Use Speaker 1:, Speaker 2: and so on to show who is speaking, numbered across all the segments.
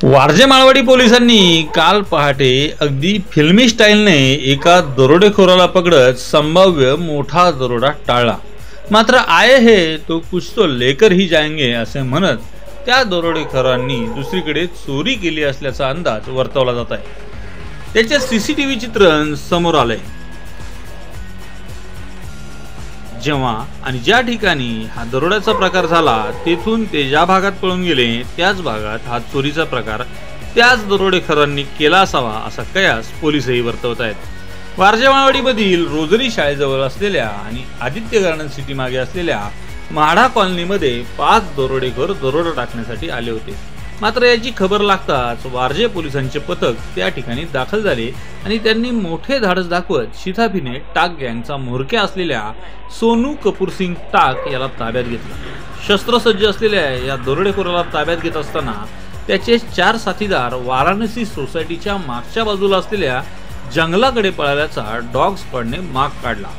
Speaker 1: वारजे माळवाडी पोलिसांनी काल पहाटे अगदी फिल्मी स्टाईलने एका दरोडेखोराला पकडत संभाव्य मोठा दरोडा टाळला। मात्र आए है तो कुछ तो लेकर ही जाएंगे असे म्हणत त्या दरोडेखोरांनी दुसरीकडे चोरी केली असल्याचा अंदाज वर्तवला जात आहे। त्याचे सीसीटीव्ही चित्रण समोर आले। जेव्हा आणि ज्या ठिकाणी हा दरोड्याचा प्रकार झाला तेथून ते ज्या भागात पळून गेले त्याच भागात हा चोरीचा प्रकार त्याच दरोडेखोरांनी केला असावा असा कयास पोलिसही वर्तवत आहेत। वारजे माळवाडीमधील रोजरी शाळेजवळ असलेल्या आणि आदित्य गार्डन सिटी मागे असलेल्या माढा कॉलनीमध्ये 5 दरोडेखोर दरोडा टाकण्यासाठी आले होते। मात्र याची खबर लागताच वारजे पोलिसांचे पथक त्या ठिकाणी दाखल झाले आणि त्यांनी मोठे धाडस दाखवत शिथाफीने टाक गँगचा म्होरक्या असलेल्या सोनू कपूर सिंग टाक याला ताब्यात घेतला। शस्त्रसज्ज असलेल्या या दरोडेखोराला ताब्यात घेत असताना त्याचे 4 साथीदार वाराणसी सोसायटीच्या मागच्या बाजूला असलेल्या जंगलाकडे पळाल्याचा डॉग स्क्वॉडने माग काढला।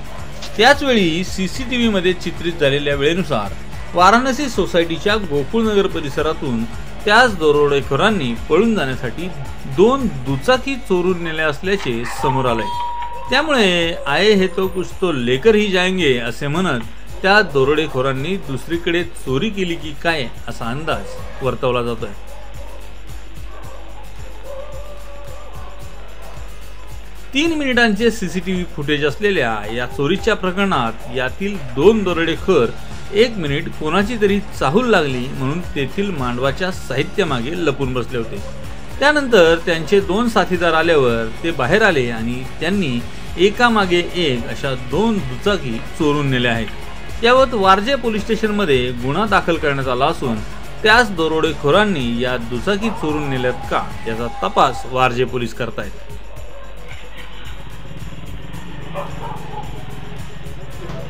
Speaker 1: त्याचवेळी सीसीटीव्ही मध्ये चित्रित झालेल्या वेळेनुसार वाराणसी सोसायटीच्या गोकुळनगर परिसरातून त्याच दरोडेखोरांनी पळून जाण्यासाठी 2 दुचाकी चोरून नेल्या असल्याचे समोर आले। त्यामुळे आए है तो कुछ तो लेकर ही जाएंगे असे म्हणत त्या दरोडेखोरांनी दुसरीकडे चोरी केली की काय असा अंदाज वर्तवला जातोय। 3 मिनिटांचे सीसीटीव्ही फुटेज असलेल्या या चोरीच्या प्रकरणात यातील 2 दरोडेखोर 1 मिनिट कोणाची तरी चाहूल लागली म्हणून तेथील मांडवाच्या साहित्यामागे लपून बसले होते। त्यानंतर त्यांचे 2 साथीदार आल्यावर ते बाहेर आले आणि त्यांनी एकामागे एक अशा 2 दुचाकी चोरून नेल्या आहेत। यावर वारजे पोलीस स्टेशनमध्ये गुन्हा दाखल करण्यात आला असून त्याच दरोडेखोरांनी या दुचाकी चोरून नेल्यात का याचा तपास वारजे पोलीस करतायत।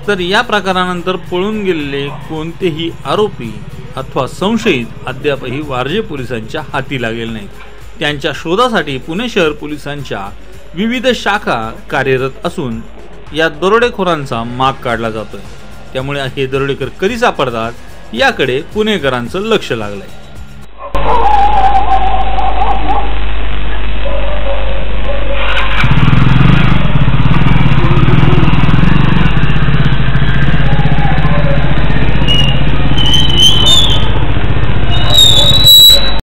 Speaker 1: तर या प्रकारानंतर पळून गेलेले कोणतेही आरोपी अथवा संशयित अद्यापही वारजे पोलिसांच्या हाती लागले नाहीत। त्यांच्या शोधासाठी पुणे शहर पोलिसांच्या विविध शाखा कार्यरत असून या दरोडेखोरांचा माग काढला जातोय। त्यामुळे हे दरोडेखोर कधी सापडतात याकडे पुणेकरांचं लक्ष लागलंय।